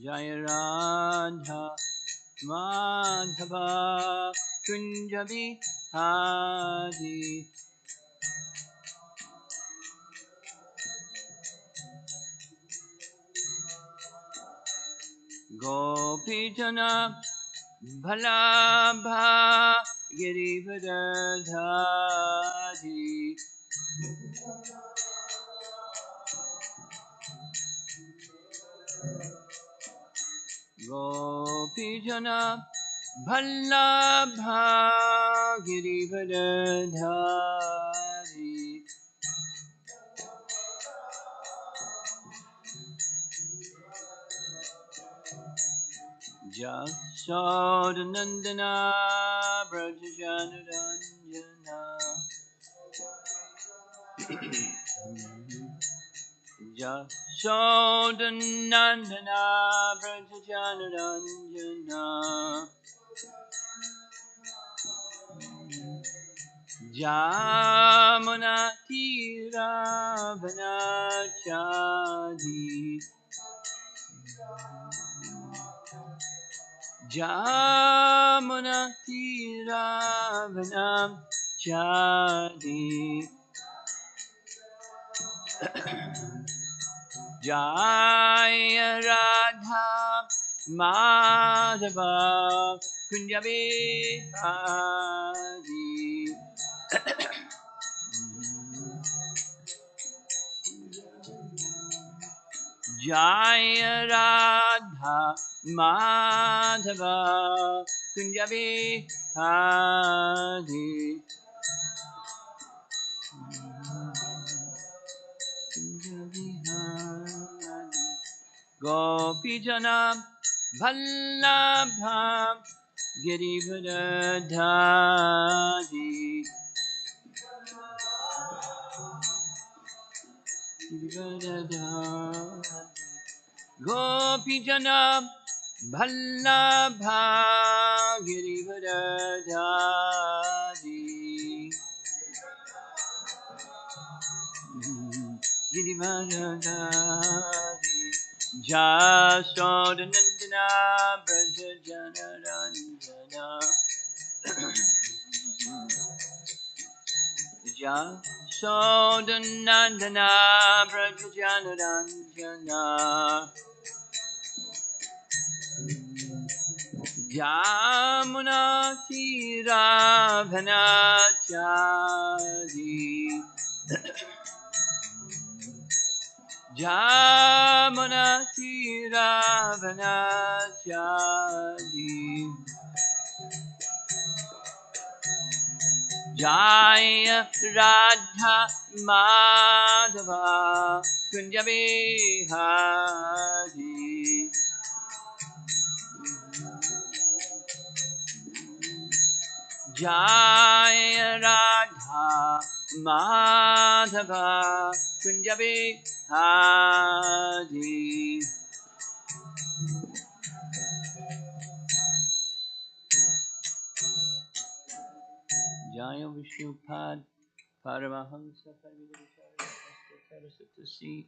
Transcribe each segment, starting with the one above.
Jaya Radha Madhava Kunja Bihari Gopijana Bhalabha Girivardhari Gopijana Bhalabha Girivardhari Jasodhanandana Brajajanaranja Jasodhanandana Brajajanaranja Jamuna Tira Vanachadi Jamuna Tira Vanachadi Jaya Radha Madhava Kunja Bihari Jaya Radha Madhava Kunja Bihari Gopijana Vallabha Girivardhari Gopijana Vallabha Girivardhari Girivardhari Jasodhanandana Brajajanaranja Jasodhanandana Brajajanaranja Jamuna Tira Vanachari Jamuna Tira Vanachari Jaya Radha Madhava Kunja Bihari Jaya Radha Madhava Kunja Bihari Jaya Vishnupad Paramahamsa Paramahamsa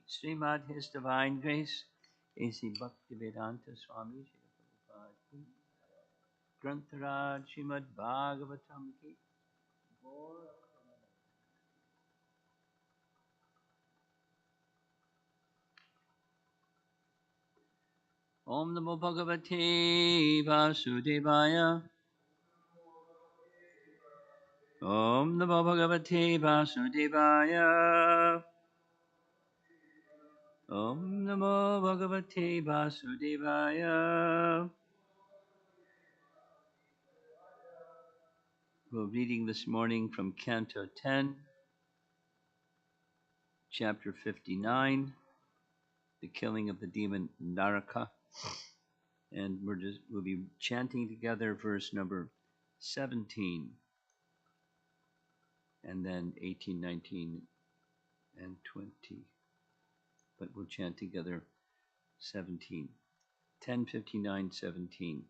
Srimad His Divine Grace A.C. Bhaktivedanta Swami Grantharaj Srimad Bhagavatam Ki Om Namo Bhagavate Vasudevaya Om Namo Bhagavate Vasudevaya Om Namo Bhagavate Vasudevaya. We're reading this morning from Canto 10, Chapter 59, the killing of the demon Naraka. And we'll be chanting together verse number 17, and then 18, 19, and 20. But we'll chant together 17. 10:59:17.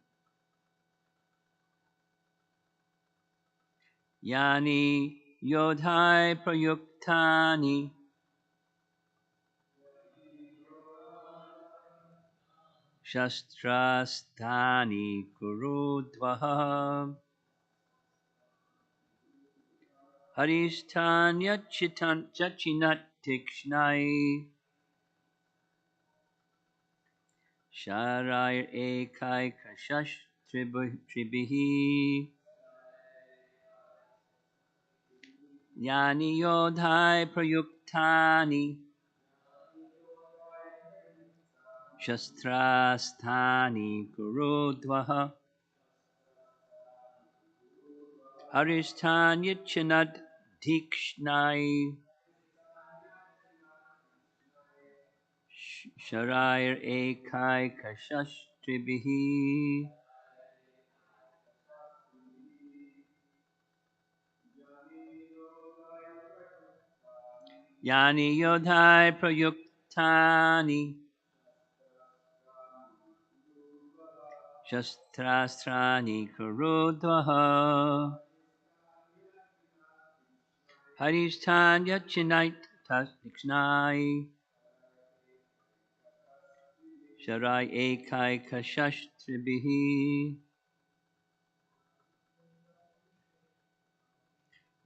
Yani yodhai prayuktani shastrastani kurudvaha haristanya chachinat tikshnai sharair ekai kashash tribihi yani yodhai prayuktani shastrasthani kurudvaha haristanya chinat tikshnai sharair ekai kashash tribihi yani yodhai prayuktani shastrastrani kurudvaha haristanya chinait tasnai sharai ekai kashash tribihi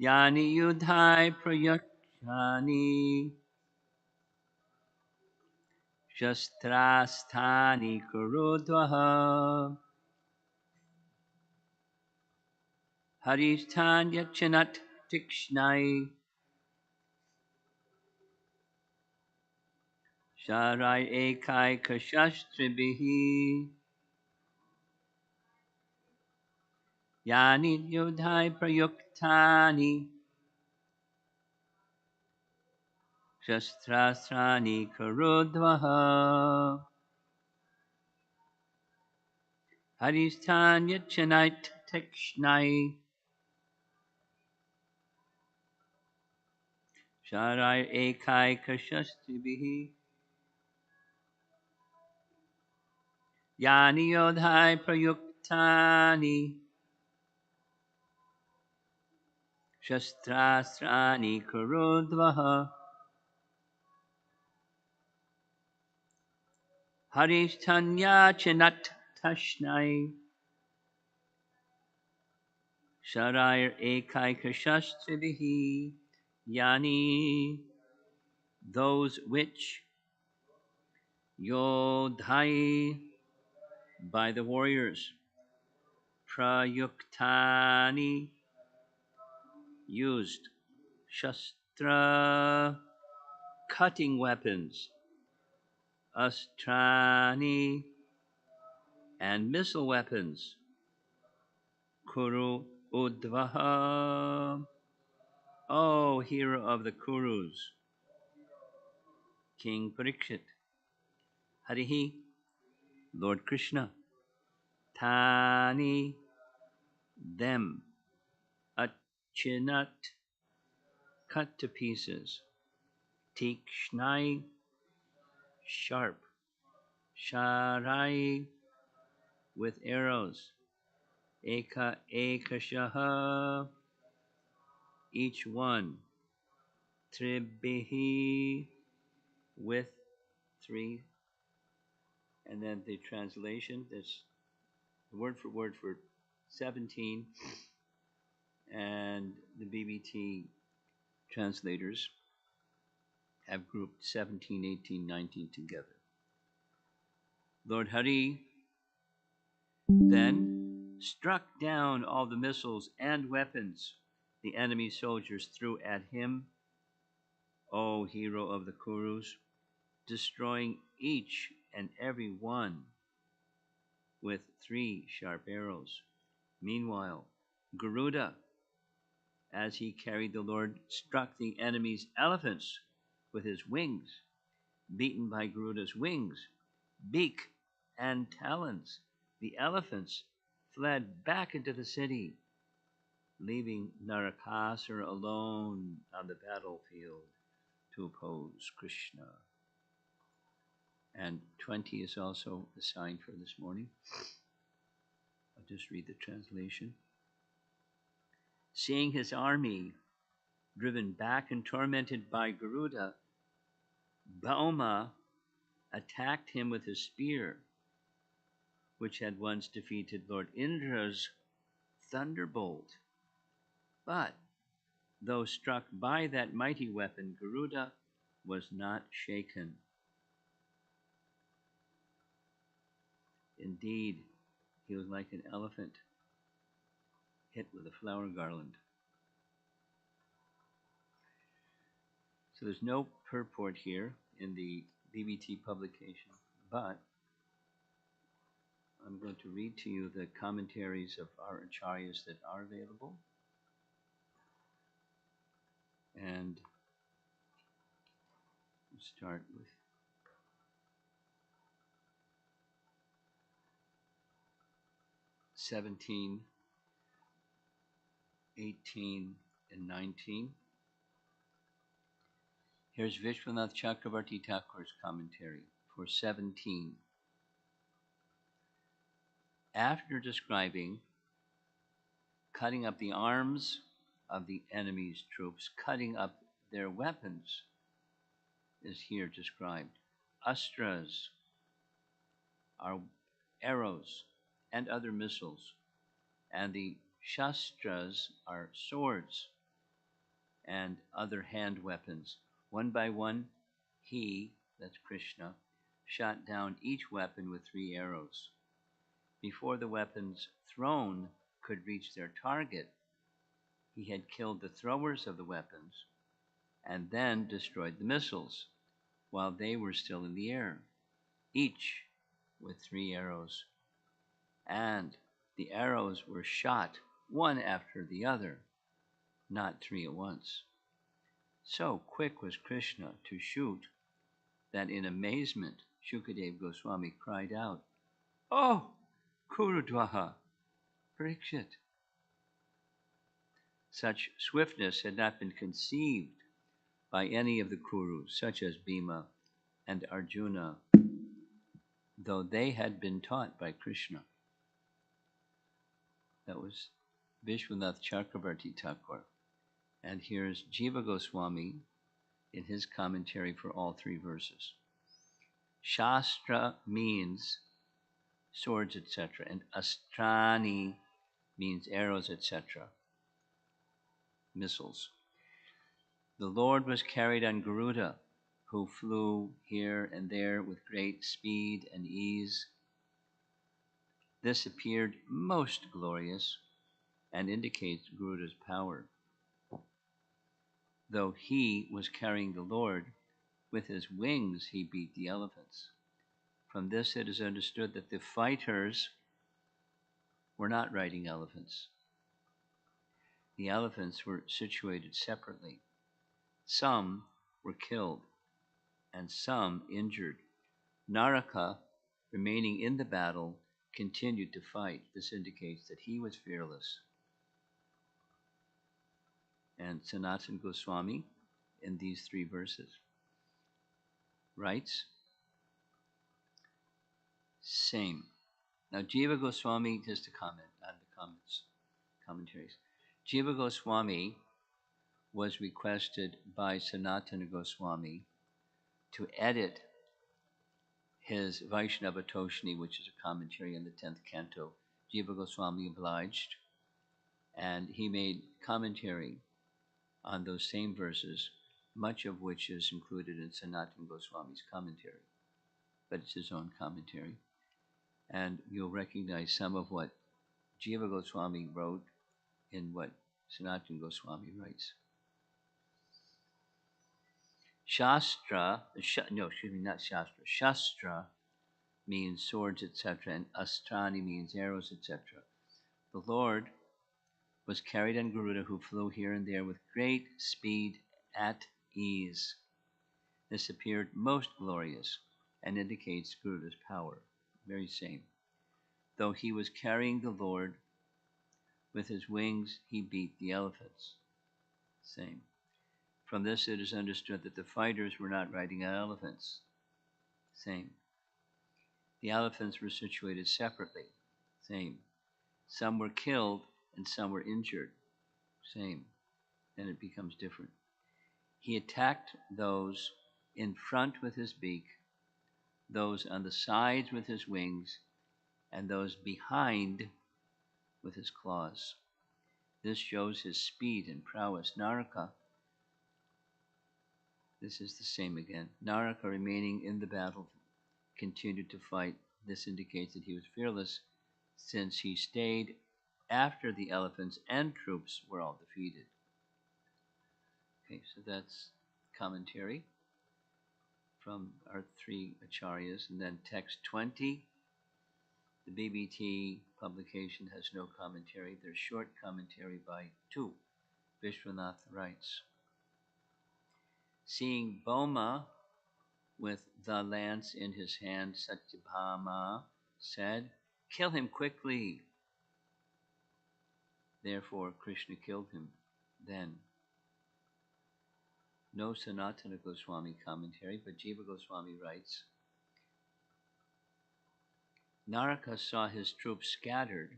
yani yudhai prayakshani shastrasthani kurudvaha haristanya chinat tikshnai sharai ekai kashash tribihi yani yudhai prayuktani shastrastrani karudvaha haristanya chinait tikshnai sharai ekai kashastribihi yani yodhai prayuktani shastrastrani karudvaha haristanya chinat tashnai sharai ekai kashastribihi yani those which yodhai by the warriors prayuktani used shastra cutting weapons astrani and missile weapons kuru udvaha oh hero of the kurus King Parikshit Harihi Lord Krishna Tani them achinat cut to pieces Tikshnai sharp Sharai with arrows ekashaha each one tribihi with three and then the translation that's word for 17 and the BBT translators have grouped 17, 18, 19 together. Lord Hari then struck down all the missiles and weapons the enemy soldiers threw at him, O hero of the Kurus, destroying each and every one with three sharp arrows. Meanwhile, Garuda, as he carried the Lord, struck the enemy's elephants with his wings, beaten by Garuda's wings, beak, and talons. The elephants fled back into the city, leaving Narakasura alone on the battlefield to oppose Krishna. And 20 is also assigned for this morning. I'll just read the translation. Seeing his army driven back and tormented by Garuda, Bauma attacked him with his spear, which had once defeated Lord Indra's thunderbolt. But though struck by that mighty weapon, Garuda was not shaken. Indeed, he was like an elephant hit with a flower garland. So there's no purport here in the BBT publication, but I'm going to read to you the commentaries of our acharyas that are available. And we'll start with '17, '18, and '19. Here's Vishwanath Chakravarti Thakur's commentary for '17. After describing cutting up the arms of the enemy's troops, cutting up their weapons is here described. Astras are arrows and other missiles, and the shastras are swords and other hand weapons. One by one, he, that's Krishna, shot down each weapon with 3 arrows. Before the weapons thrown could reach their target, he had killed the throwers of the weapons and then destroyed the missiles while they were still in the air, each with 3 arrows. And the arrows were shot one after the other, not 3 at once. So quick was Krishna to shoot that in amazement Shukadeva Goswami cried out, "Oh, Kurudwaha, Parikshit!" Such swiftness had not been conceived by any of the Kurus, such as Bhima and Arjuna, though they had been taught by Krishna. That was Vishwanath Chakravarti Thakur. And here's Jiva Goswami in his commentary for all 3 verses. Shastra means swords, etc., and astrani means arrows, etc., missiles. The Lord was carried on Garuda, who flew here and there with great speed and ease. This appeared most glorious and indicates Garuda's power. Though he was carrying the Lord, with his wings he beat the elephants. From this it is understood that the fighters were not riding elephants. The elephants were situated separately. Some were killed and some injured. Naraka, remaining in the battle, continued to fight. This indicates that he was fearless. And Sanatana Goswami, in these 3 verses, writes, same. Now, Jiva Goswami, just a comment on the commentaries. Jiva Goswami was requested by Sanatana Goswami to edit his Vaishnava Toshni, which is a commentary on the 10th canto. Jiva Goswami obliged, and he made commentary on those same verses, much of which is included in Sanatana Goswami's commentary, but it's his own commentary. And you'll recognize some of what Jiva Goswami wrote in what Sanatana Goswami writes. Shastra means swords, etc., and astrani means arrows, etc. The Lord was carried on Garuda, who flew here and there with great speed at ease. This appeared most glorious and indicates Garuda's power. Very same. Though he was carrying the Lord, with his wings he beat the elephants. Same. From this it is understood that the fighters were not riding on elephants. Same. The elephants were situated separately. Same. Some were killed and some were injured. Same. Then it becomes different. He attacked those in front with his beak, those on the sides with his wings, and those behind with his claws. This shows his speed and prowess. Naraka, this is the same again. Naraka, remaining in the battle, continued to fight. This indicates that he was fearless, since he stayed after the elephants and troops were all defeated. Okay, so that's commentary from our three acharyas. And then text 20, the BBT publication has no commentary. There's short commentary by two. Vishwanath writes, seeing Boma with the lance in his hand, Satyabhama said, "Kill him quickly." Therefore, Krishna killed him then. No Sanatana Goswami commentary, but Jiva Goswami writes, Naraka saw his troops scattered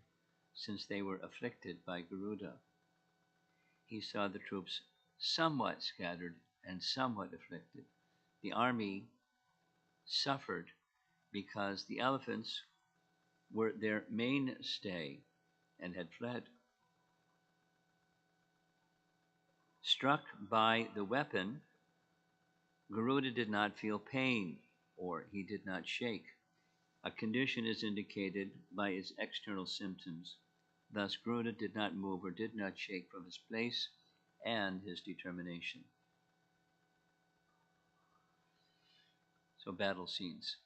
since they were afflicted by Garuda. He saw the troops somewhat scattered and somewhat afflicted. The army suffered because the elephants were their mainstay and had fled. Struck by the weapon, Garuda did not feel pain, or he did not shake. A condition is indicated by its external symptoms. Thus, Garuda did not move or did not shake from his place and his determination. So, battle scenes.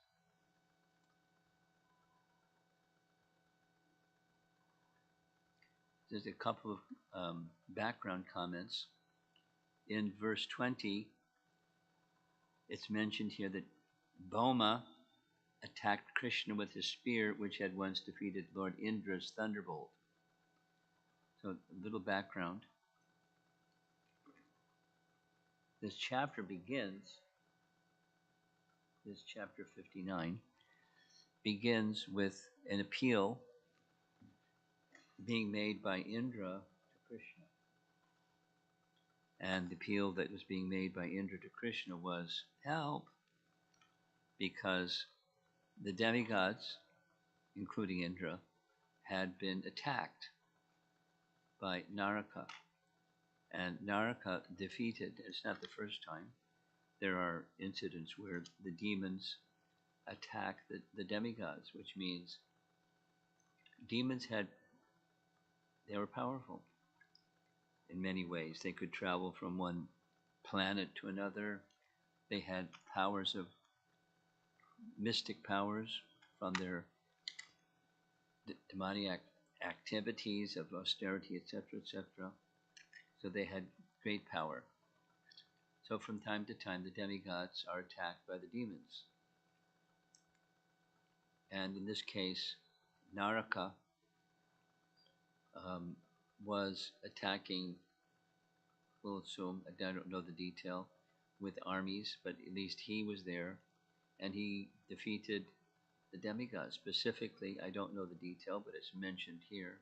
There's a couple of background comments. In verse 20, it's mentioned here that Boma attacked Krishna with his spear, which had once defeated Lord Indra's thunderbolt. So, a little background. This chapter 59, begins with an appeal being made by Indra to Krishna. And the appeal that was being made by Indra to Krishna was, help, because the demigods, including Indra, had been attacked by Naraka. And Naraka defeated, it's not the first time, there are incidents where the demons attack the demigods, which means demons they were powerful in many ways. They could travel from one planet to another. They had powers of mystic powers from their demoniac activities of austerity, etc., etc. So they had great power. So from time to time, the demigods are attacked by the demons. And in this case, Naraka was attacking, we'll assume, I don't know the detail, with armies, but at least he was there, and he defeated the demigods. Specifically, I don't know the detail, but it's mentioned here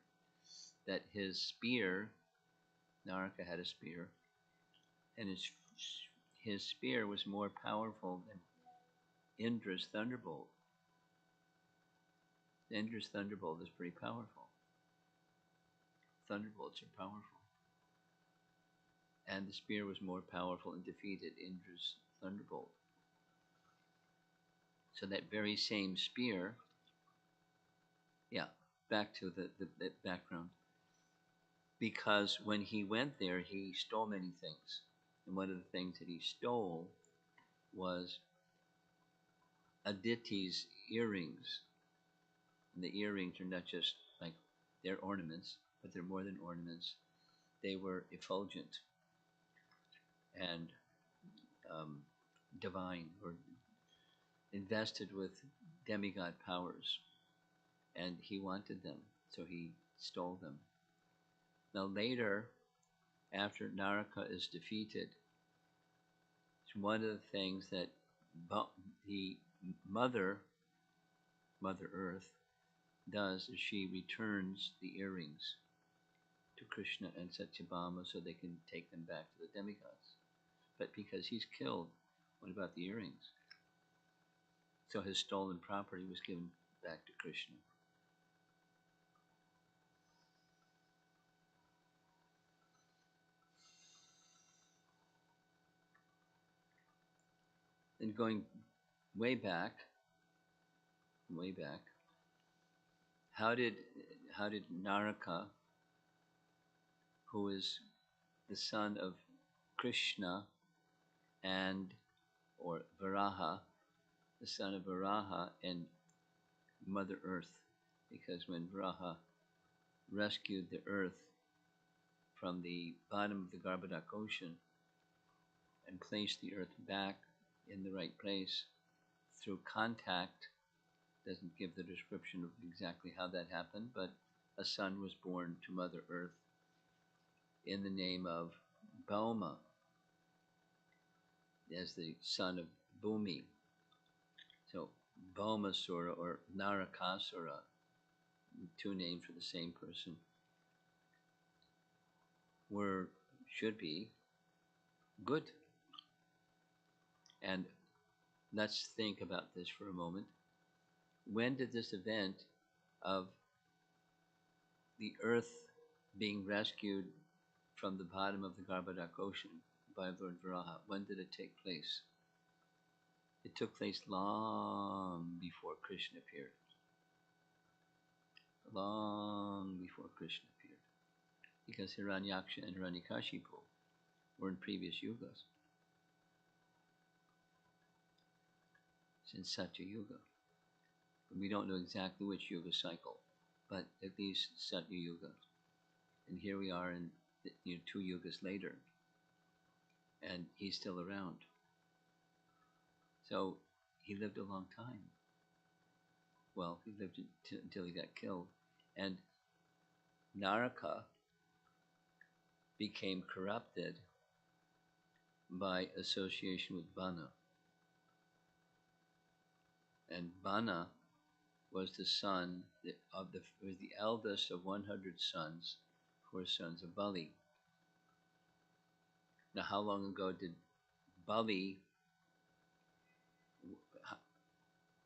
that his spear, Naraka had a spear, and his spear was more powerful than Indra's thunderbolt. Indra's thunderbolt is pretty powerful. Thunderbolts are powerful. And the spear was more powerful and defeated Indra's thunderbolt. So that very same spear, back to the background. Because when he went there, he stole many things. And one of the things that he stole was Aditi's earrings. And the earrings are not just like they're ornaments, but they're more than ornaments. They were effulgent and divine, or invested with demigod powers. And he wanted them, so he stole them. Now later, after Naraka is defeated, one of the things that the Mother Earth, does is she returns the earrings to Krishna and Satyabhama so they can take them back to the demigods. But because he's killed, what about the earrings? So his stolen property was given back to Krishna. And going way back, way back, how did Naraka, who is the son of Krishna and or Varaha, the son of Varaha and Mother Earth, because when Varaha rescued the earth from the bottom of the Garbadak Ocean and placed the earth back in the right place through contact, doesn't give the description of exactly how that happened, but a son was born to Mother Earth in the name of Bhoma, as the son of Bhumi. So Bhaumasura or Narakasura, two names for the same person, should be good. And let's think about this for a moment. When did this event of the earth being rescued from the bottom of the Garbadak Ocean by Lord Varaha, when did it take place? It took place long before Krishna appeared. Long before Krishna appeared. Because Hiranyaksha and Hiranyakashipu were in previous yugas. Since Satya Yuga. We don't know exactly which yuga cycle, but at least Satya Yuga. And here we are in 2 yugas later, and he's still around. So he lived a long time. Well, he lived until he got killed. And Naraka became corrupted by association with Bana. And Bana was the son was the eldest of 100 sons who were sons of Bali. Now, how long ago did Bali?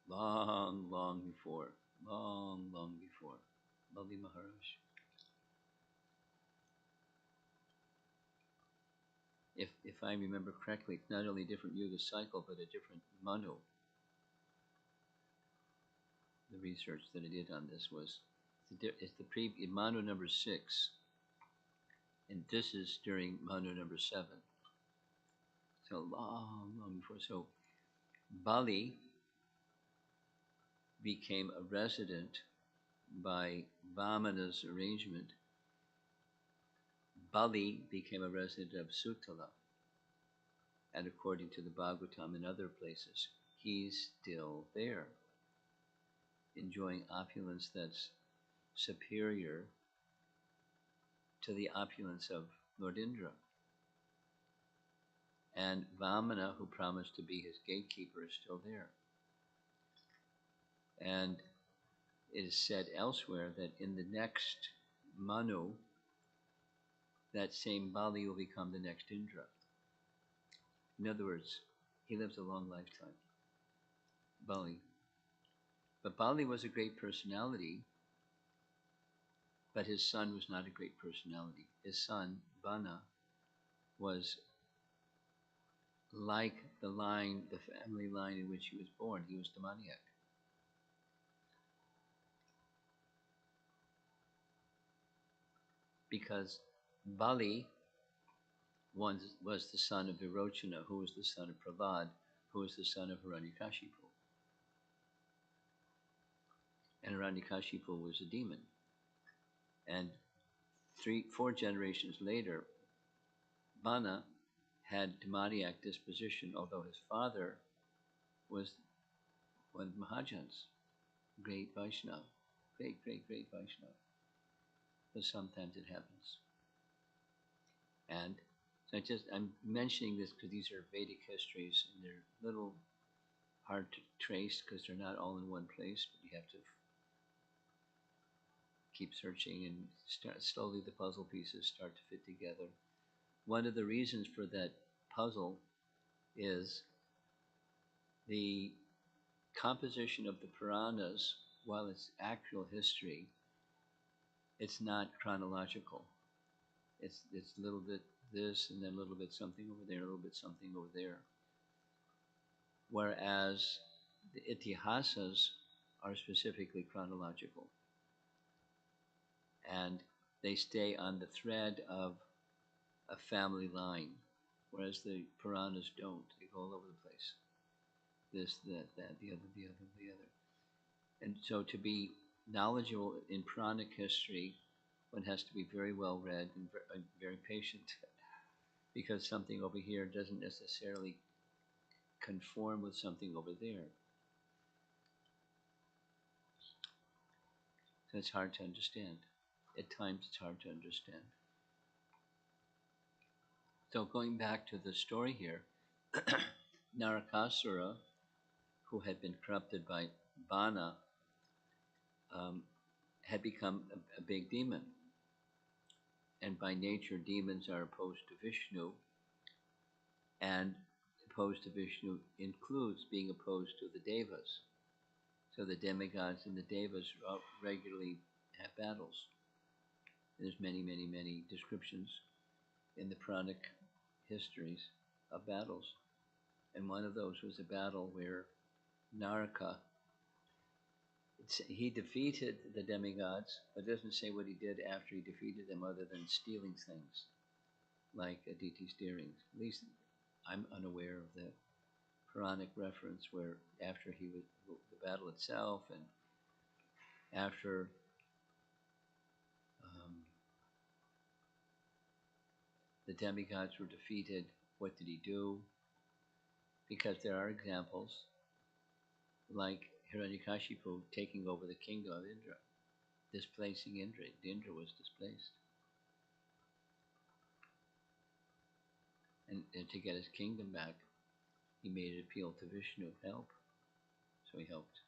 Long, long before Bali Maharaj. If I remember correctly, it's not only a different yuga cycle, but a different manu. The research that I did on this was it's the manu number 6, and this is during manu number 7. So long, long before. So Bali became a resident by Vamana's arrangement. Bali became a resident of Sutala. And according to the Bhagavatam and other places, he's still there, enjoying opulence that's superior to the opulence of Lord Indra. And Vamana, who promised to be his gatekeeper, is still there. And it is said elsewhere that in the next Manu, that same Bali will become the next Indra. In other words, he lives a long lifetime, Bali. But Bali was a great personality, but his son was not a great personality. His son, Bana, was like the family line in which he was born. He was demoniac. Because Bali was the son of Virochana, who was the son of Prahlad, who was the son of Hiranyakashipu. And Hiranyakashipu was a demon. And 4 generations later, Bana had demoniac disposition, although his father was one of Mahajans, great Vaishnava, great Vaishnava. But sometimes it happens. And so I'm mentioning this because these are Vedic histories, and they're a little hard to trace because they're not all in one place, but you have to keep searching and slowly the puzzle pieces start to fit together. One of the reasons for that puzzle is the composition of the Puranas. While it's actual history, it's not chronological. It's a little bit this and then a little bit something over there, a little bit something over there. whereas the itihasas are specifically chronological, and they stay on the thread of a family line, whereas the Puranas don't. They go all over the place. This, that, the other, the other, the other. And so to be knowledgeable in Puranic history, one has to be very well read and very patient, because something over here doesn't necessarily conform with something over there. So it's hard to understand. At times it's hard to understand. So going back to the story here, Narakasura, who had been corrupted by Bana, had become a big demon. And by nature, demons are opposed to Vishnu, and opposed to Vishnu includes being opposed to the Devas. So the demigods and the Devas regularly have battles. There's many, many, many descriptions in the Puranic histories of battles. And one of those was a battle where Naraka, he defeated the demigods, but doesn't say what he did after he defeated them other than stealing things, like Aditi's earrings. At least I'm unaware of the Puranic reference where after he was the battle itself and after the demigods were defeated, what did he do? Because there are examples like Hiranyakashipu taking over the kingdom of Indra, displacing Indra. Indra was displaced. And to get his kingdom back, he made an appeal to Vishnu of help. So he helped.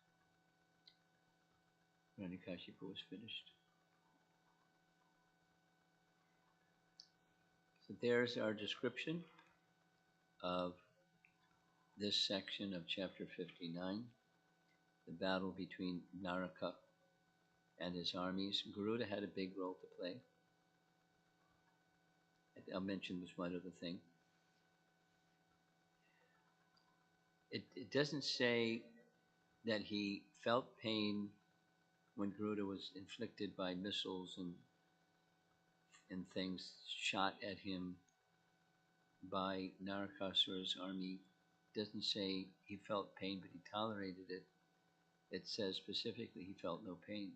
Hiranyakashipu was finished. So there's our description of this section of chapter 59, the battle between Naraka and his armies. Garuda had a big role to play. I'll mention this one other thing. It doesn't say that he felt pain when Garuda was inflicted by missiles and things shot at him by Narakasura's army. It doesn't say he felt pain, but he tolerated it. It says specifically he felt no pain.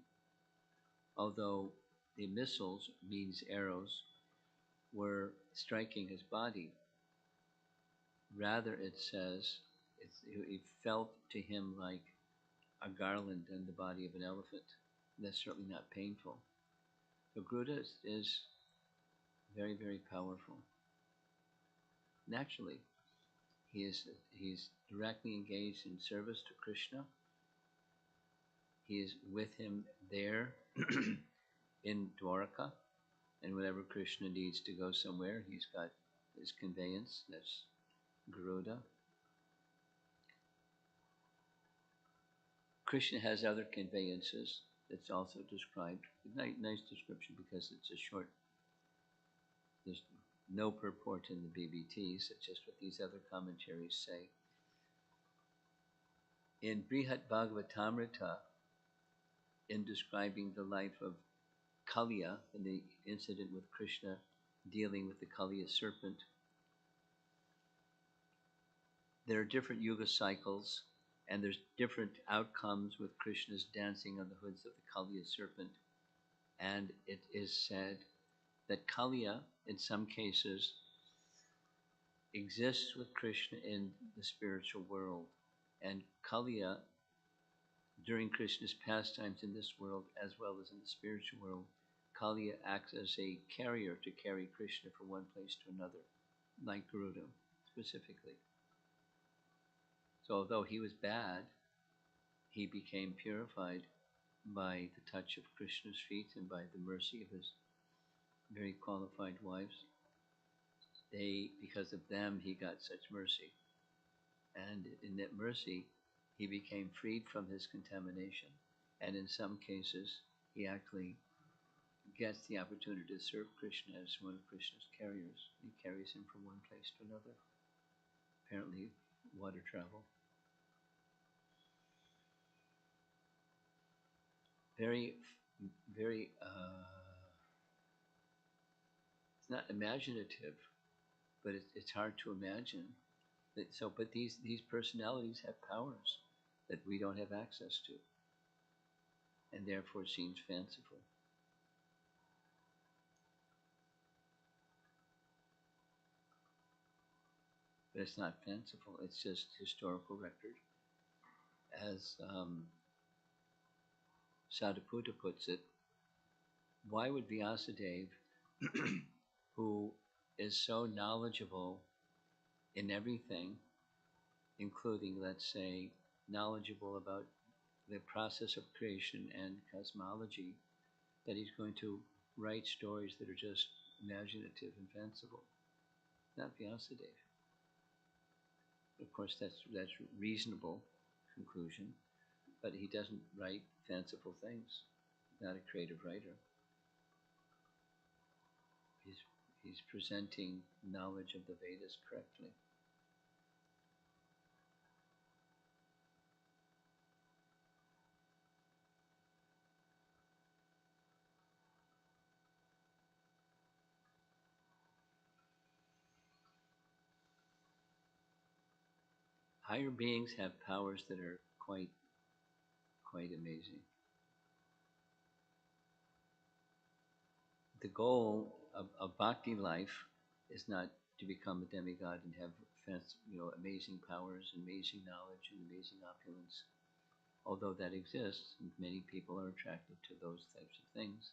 Although the missiles, means arrows, were striking his body. Rather, it says it felt to him like a garland in the body of an elephant. That's certainly not painful. So Garuda is very, very powerful. Naturally, he's directly engaged in service to Krishna. He is with him there in Dwaraka, and whenever Krishna needs to go somewhere, he's got his conveyance, that's Garuda. Krishna has other conveyances that's also described. Nice description because it's a short, there's no purport in the BBTs, it's just what these other commentaries say. In Brihat Bhagavatamrita, in describing the life of Kaliya and the incident with Krishna dealing with the Kaliya serpent, there are different yuga cycles, and there's different outcomes with Krishna's dancing on the hoods of the Kaliya serpent. And it is said that Kaliya, in some cases, exists with Krishna in the spiritual world. And Kaliya, during Krishna's pastimes in this world as well as in the spiritual world, Kaliya acts as a carrier to carry Krishna from one place to another, like Garuda specifically. So although he was bad, he became purified by the touch of Krishna's feet and by the mercy of his very qualified wives. Because of them, he got such mercy. And in that mercy, he became freed from his contamination. And in some cases, he actually gets the opportunity to serve Krishna as one of Krishna's carriers. He carries him from one place to another. Apparently, water travel. very, very. It's not imaginative, but it's hard to imagine. So, but these personalities have powers that we don't have access to, and therefore it seems fanciful. But it's not fanciful. It's just historical record, as Sadhaputta puts it. Why would Vyasadeva, who is so knowledgeable in everything, including, let's say, knowledgeable about the process of creation and cosmology, that he's going to write stories that are just imaginative and fanciful? Not Vyasadeva. Of course, that's reasonable conclusion, but he doesn't write fanciful things. He's not a creative writer. He's he's presenting knowledge of the Vedas correctly. Higher beings have powers that are quite amazing. The goal of bhakti life is not to become a demigod and have amazing powers, amazing knowledge, and amazing opulence. Although that exists, and many people are attracted to those types of things.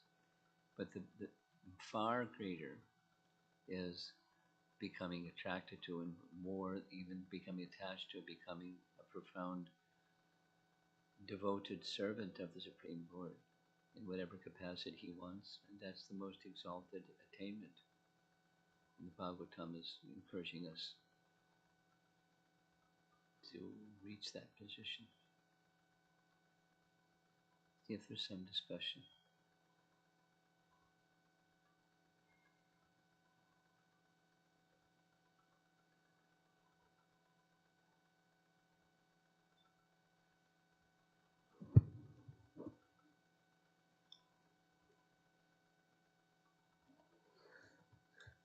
But the far greater is becoming attracted to, and more even becoming attached to, becoming a profound devoted servant of the Supreme Lord in whatever capacity he wants. And that's the most exalted attainment. And the Bhagavatam is encouraging us to reach that position. See if there's some discussion.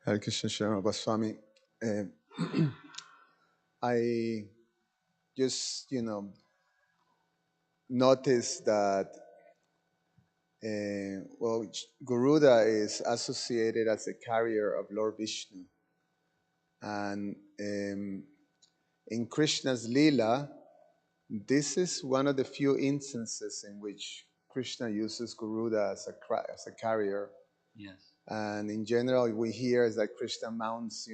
Hare Krishna Sharma Swami. I just, noticed that, Garuda is associated as the carrier of Lord Vishnu. And in Krishna's Leela, this is one of the few instances in which Krishna uses Garuda as a carrier. Yes. And in general, we hear is that Krishna mounts,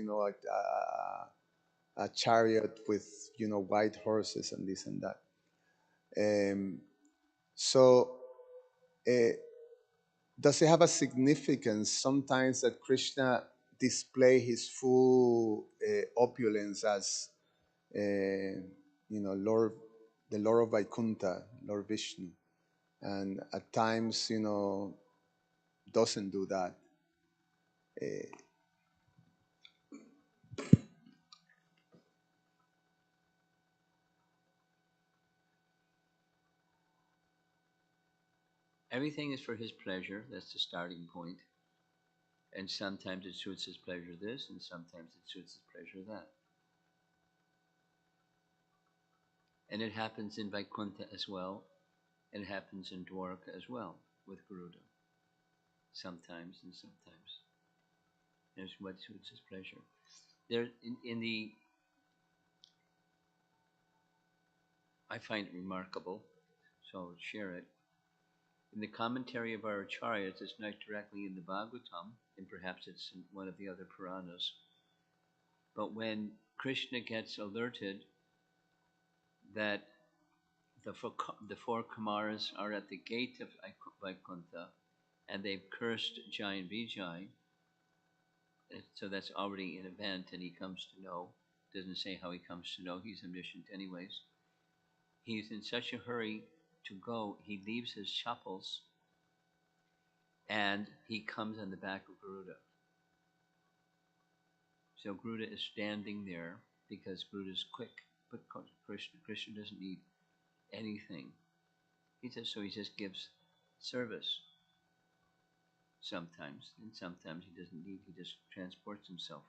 a chariot with, white horses and this and that. So, does it have a significance sometimes that Krishna display his full opulence as, Lord, the Lord of Vaikuntha, Lord Vishnu, and at times, doesn't do that? Everything is for his pleasure. That's the starting point. And sometimes it suits his pleasure this, and sometimes it suits his pleasure that. And it happens in Vaikuntha as well. And it happens in Dwarka as well with Garuda. Sometimes and sometimes. There's what suits his pleasure. There in the I find it remarkable, so I'll share it. In the commentary of our acharyas, it's not directly in the Bhagavatam, and perhaps it's in one of the other Puranas. But when Krishna gets alerted that the four Kumaras are at the gate of Vaikuntha, and they've cursed Jai and Vijay, so that's already an event, and he comes to know. Doesn't say how he comes to know. He's omniscient, anyways. He's in such a hurry to go. He leaves his chappals, and he comes on the back of Garuda. So Garuda is standing there because Garuda is quick, but Krishna doesn't need anything. He just gives service sometimes, and sometimes he doesn't need, he just transports himself.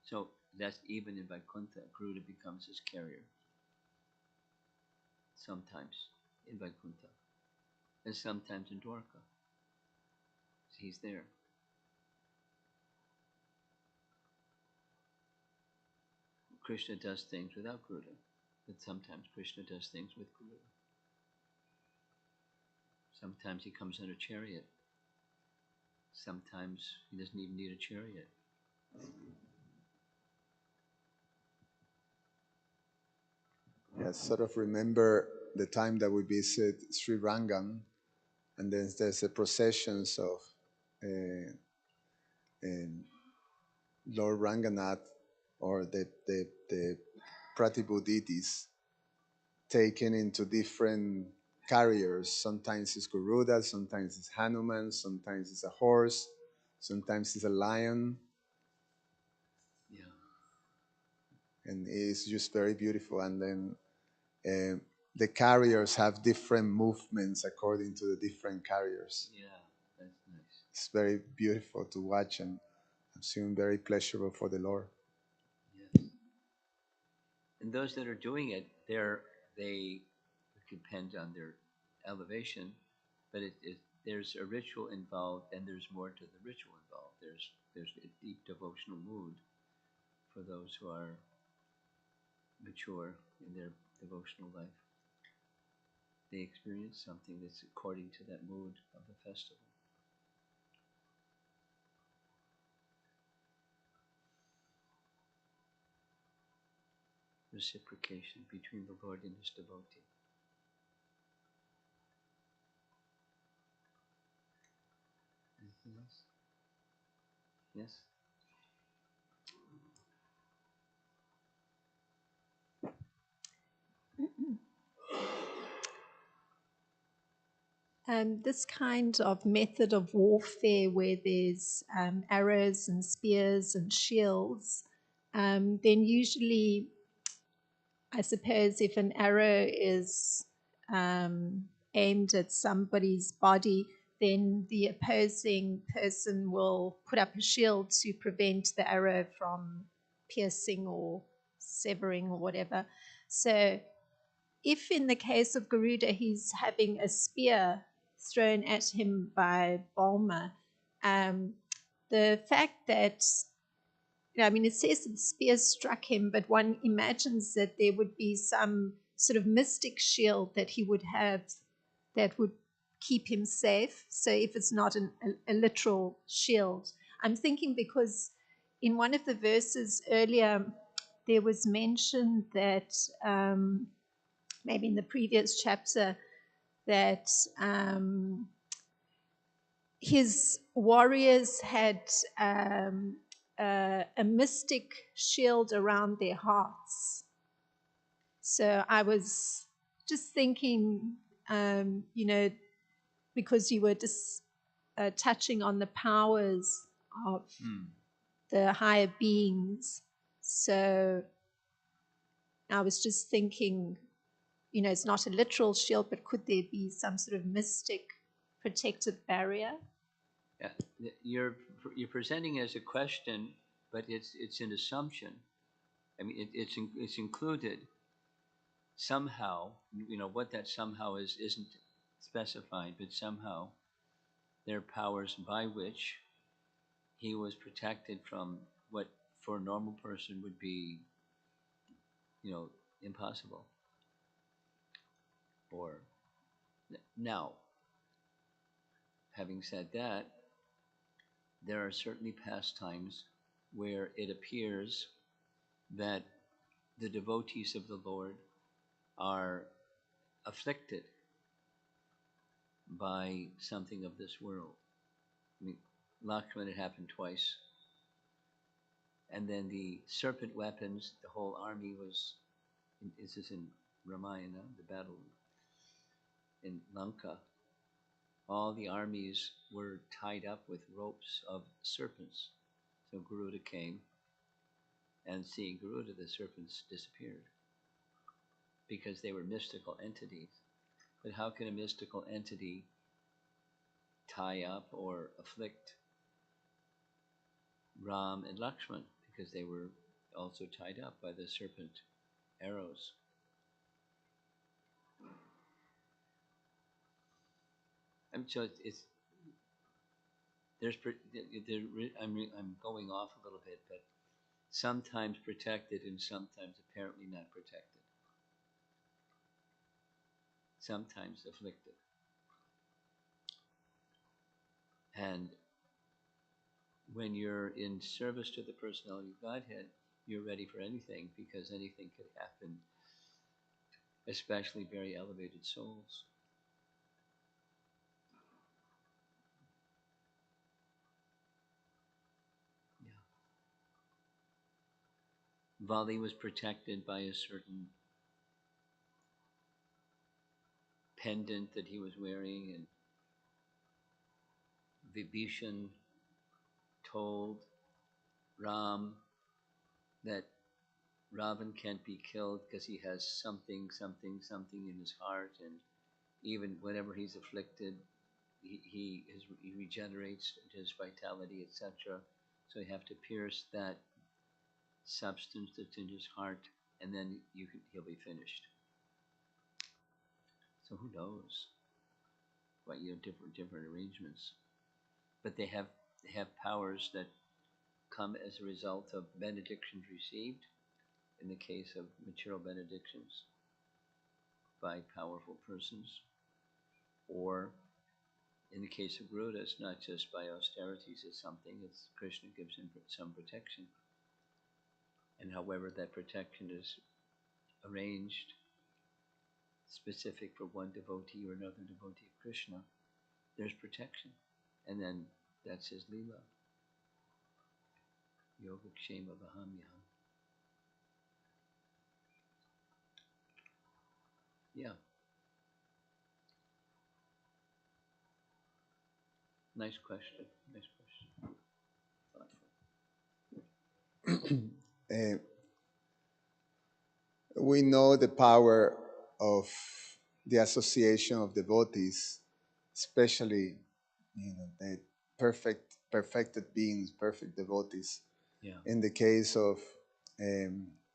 So that's even in Vaikuntha, Garuda becomes his carrier. Sometimes in Vaikuntha, and sometimes in Dwarka. He's there. Krishna does things without Garuda, but sometimes Krishna does things with Garuda. Sometimes he comes in a chariot. Sometimes he doesn't even need a chariot. I sort of remember the time that we visit Sri Rangam, and then there's the processions of uh, Lord Ranganath or the Pratibhuditis taken into different carriers. Sometimes it's Garuda, sometimes it's Hanuman, sometimes it's a horse, sometimes it's a lion. Yeah. And it's just very beautiful. And then the carriers have different movements according to the different carriers. Yeah, that's nice. It's very beautiful to watch, and I'm seeing very pleasurable for the Lord. Yes. And those that are doing it, they depend on their elevation, but there's a ritual involved, and there's more to the ritual involved. There's a deep devotional mood for those who are mature in their devotional life. They experience something that's according to that mood of the festival. Reciprocation between the Lord and his devotee. Anything else? Yes? This kind of method of warfare where there's arrows and spears and shields, then usually, I suppose, if an arrow is aimed at somebody's body, then the opposing person will put up a shield to prevent the arrow from piercing or severing or whatever. So if in the case of Garuda he's having a spear thrown at him by Balma, the fact that, it says that the spear struck him, but one imagines that there would be some sort of mystic shield that he would have that would keep him safe. So if it's not a literal shield, I'm thinking because in one of the verses earlier, there was mentioned that maybe in the previous chapter that his warriors had a mystic shield around their hearts. So I was just thinking, because you were just touching on the powers of the higher beings. So I was just thinking, it's not a literal shield, but could there be some sort of mystic protective barrier? Yeah, you're presenting as a question, but it's an assumption. I mean, it's included somehow. What that somehow is isn't specified, but somehow there are powers by which he was protected from what for a normal person would be, impossible. Or now, having said that, there are certainly pastimes where it appears that the devotees of the Lord are afflicted by something of this world. I mean, Lakshmana, it happened twice. And then the serpent weapons, the whole army was, this is in Ramayana, the battle in Lanka. All the armies were tied up with ropes of serpents. So Garuda came, and seeing Garuda, the serpents disappeared because they were mystical entities. But how can a mystical entity tie up or afflict Ram and Lakshman? Because they were also tied up by the serpent arrows. And so it's there's I'm going off a little bit, but sometimes protected and sometimes apparently not protected, sometimes afflicted. And when you're in service to the personality of Godhead, you're ready for anything because anything could happen, especially very elevated souls. Yeah. Vali was protected by a certain pendant that he was wearing, and Vibhishan told Ram that Ravan can't be killed because he has something, something, something in his heart, and even whenever he's afflicted, he regenerates his vitality, etc. So you have to pierce that substance that's in his heart, and then he'll be finished. So who knows? What different arrangements, but they have powers that come as a result of benedictions received. In the case of material benedictions by powerful persons, or in the case of Garuda, it's not just by austerities, it's something, it's Krishna gives him some protection. And however that protection is arranged, specific for one devotee or another devotee of Krishna, there's protection. And then that's his Leela. Yogakshema Vahamyam. Yeah. Nice question. Nice question. Thoughtful. We know the power of the association of devotees, especially the perfected beings, perfect devotees. Yeah. In the case of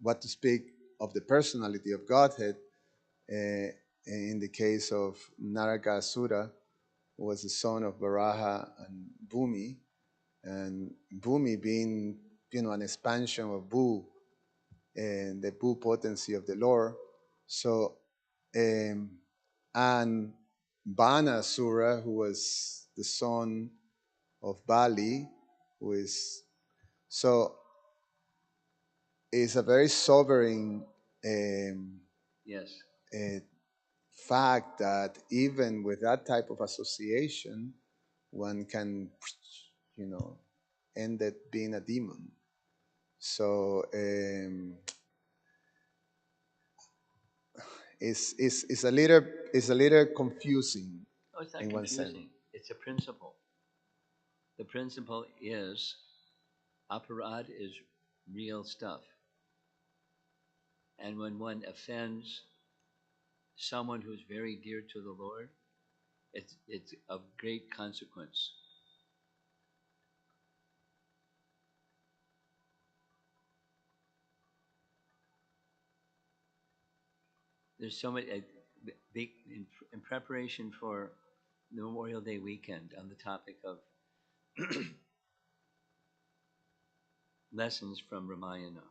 what to speak of the personality of Godhead, in the case of Narakasura, who was the son of Varaha and Bhumi, and Bhumi being an expansion of Bhu, and the Bhu potency of the Lord. So, and Banasura, who was the son of Bali, who is so is a very sobering Yes. Fact that even with that type of association, one can, end up being a demon. So it's a little confusing. Oh, it's not in one sense. confusing. It's a principle. The principle is aparad is real stuff. And when one offends someone who's very dear to the Lord, it's of great consequence. There's so many in preparation for the Memorial Day weekend on the topic of lessons from Ramayana.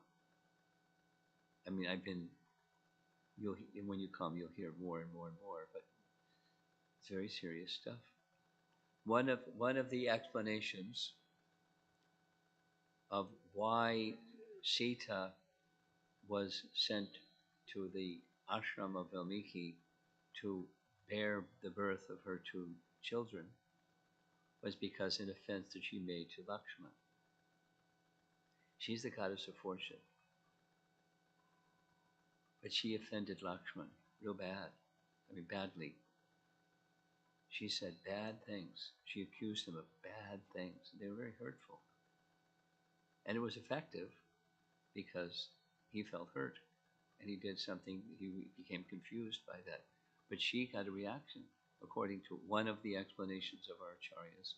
I mean, when you come, you'll hear more and more and more, but it's very serious stuff. One of the explanations of why Sita was sent to the ashram of Valmiki to bear the birth of her two children was because an offense that she made to Lakshman. She's the goddess of fortune, but she offended Lakshman real bad. I mean, badly. She said bad things. She accused him of bad things. They were very hurtful. And it was effective because he felt hurt and he did something, he became confused by that. But she got a reaction, according to one of the explanations of our acharyas,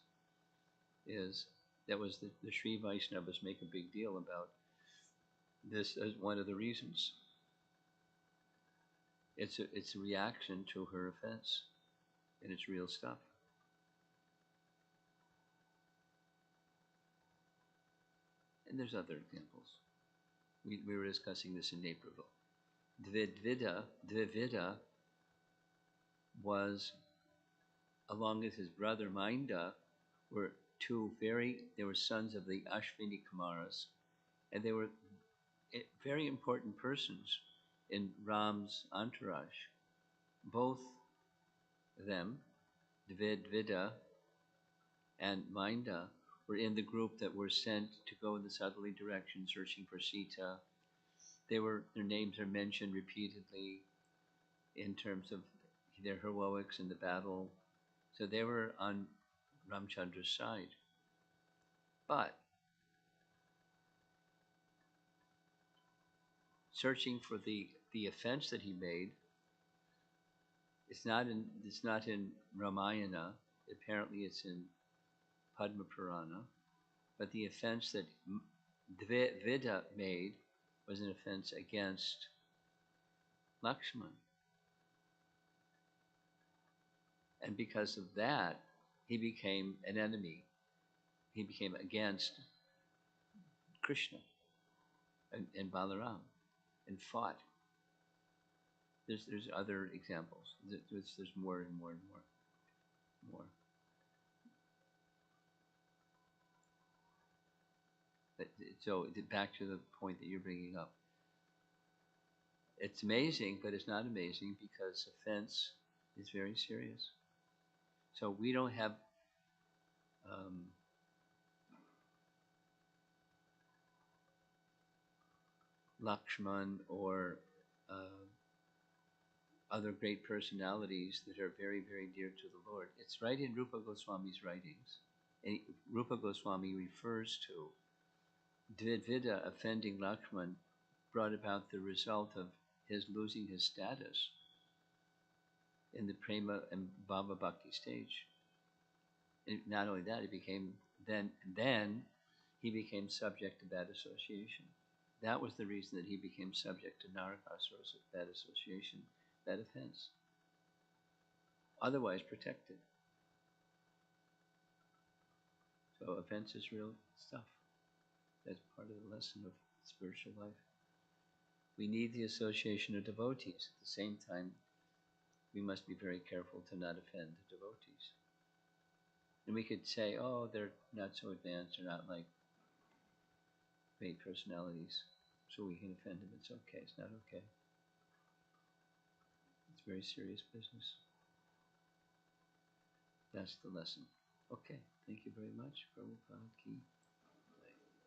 is that was the Sri Vaishnavas make a big deal about this as one of the reasons. It's a reaction to her offense, and it's real stuff. And there's other examples. We were discussing this in Naperville. Dvivida was, along with his brother Mainda, they were sons of the Ashvini Kumaras, and they were very important persons in Ram's entourage. Both them, Dvida and Mainda, were in the group that were sent to go in the southerly direction searching for Sita. Their names are mentioned repeatedly in terms of their heroics in the battle. So they were on Ramchandra's side. But searching for the offense that he made, it's not in Ramayana. Apparently it's in Padma Purana. But the offense that Dvivida made was an offense against Lakshman. And because of that, he became an enemy. He became against Krishna and Balaram and fought. There's other examples. There's more and more and more. So back to the point that you're bringing up. It's amazing, but it's not amazing because offense is very serious. So we don't have Lakshman or other great personalities that are very, very dear to the Lord. It's right in Rupa Goswami's writings. And Rupa Goswami refers to Dvivida offending Lakshman brought about the result of his losing his status in the Prema and Bhava Bhakti stage. And not only that, then he became subject to bad association. That was the reason that he became subject to Narakasura's bad association, bad offense. Otherwise protected. So offense is real stuff. That's part of the lesson of spiritual life. We need the association of devotees. At the same time, we must be very careful to not offend the devotees. And we could say, oh, they're not so advanced, they're not like great personalities, so we can offend them. It's okay, it's not okay. It's very serious business. That's the lesson. Okay, thank you very much. Prabhupada ki.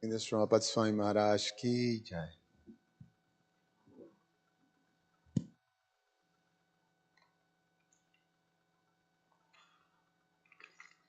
In this Romapada Swami Maharaj ki jai.